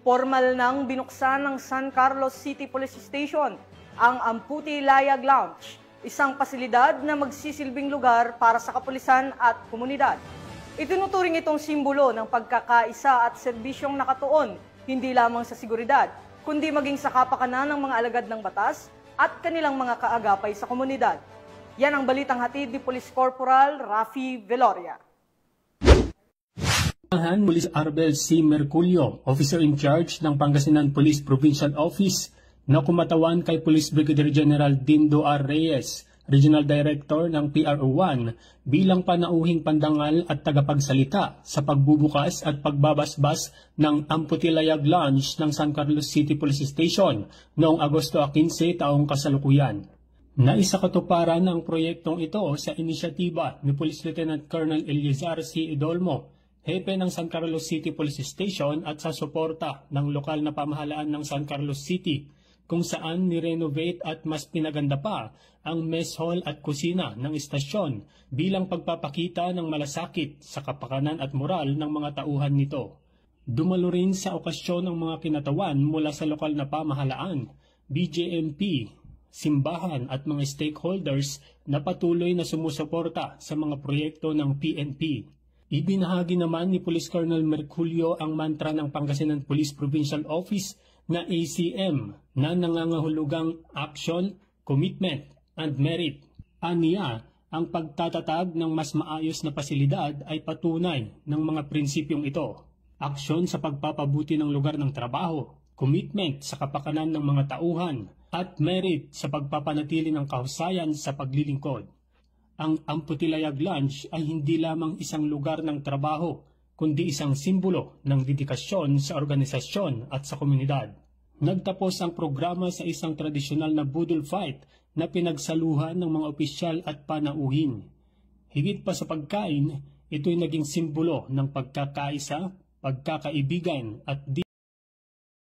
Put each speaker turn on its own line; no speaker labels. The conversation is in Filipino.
Formal nang binuksan ng San Carlos City Police Station ang Amputi Layag Lounge, isang pasilidad na magsisilbing lugar para sa kapulisan at komunidad. Itinuturing itong simbolo ng pagkakaisa at serbisyong nakatuon hindi lamang sa seguridad, kundi maging sa kapakanan ng mga alagad ng batas at kanilang mga kaagapay sa komunidad. Yan ang balitang hatid ni Police Corporal Rafi Veloria.
Police Arbel C. Merculio, Officer in Charge ng Pangasinan Police Provincial Office, na kumatawan kay Police Brigadier General Dindo R. Reyes, Regional Director ng PRO1, bilang panauhing pandangal at tagapagsalita sa pagbubukas at pagbabasbas ng Amputi Layag Lounge ng San Carlos City Police Station noong Agosto 15 taong kasalukuyan. Naisakatuparan ang proyektong ito sa inisyatiba ni Police Lieutenant Colonel Eliazar C. Idolmo, Hepe ng San Carlos City Police Station at sa suporta ng lokal na pamahalaan ng San Carlos City, kung saan nirenovate at mas pinaganda pa ang mess hall at kusina ng istasyon bilang pagpapakita ng malasakit sa kapakanan at moral ng mga tauhan nito. Dumalo rin sa okasyon ng mga kinatawan mula sa lokal na pamahalaan, BJMP, simbahan at mga stakeholders na patuloy na sumusuporta sa mga proyekto ng PNP. Ibinahagi naman ni Police Colonel Merculio ang mantra ng Pangasinan Police Provincial Office na ACM na nangangahulugang Action, Commitment, and Merit. Aniya, ang pagtatatag ng mas maayos na pasilidad ay patunay ng mga prinsipyong ito. Aksyon sa pagpapabuti ng lugar ng trabaho, commitment sa kapakanan ng mga tauhan, at merit sa pagpapanatili ng kahusayan sa paglilingkod. Ang Amputi Layag Lounge ay hindi lamang isang lugar ng trabaho, kundi isang simbolo ng dedikasyon sa organisasyon at sa komunidad. Nagtapos ang programa sa isang tradisyonal na budol fight na pinagsaluhan ng mga opisyal at panauhin. Higit pa sa pagkain, ito'y naging simbolo ng pagkakaisa, pagkakaibigan at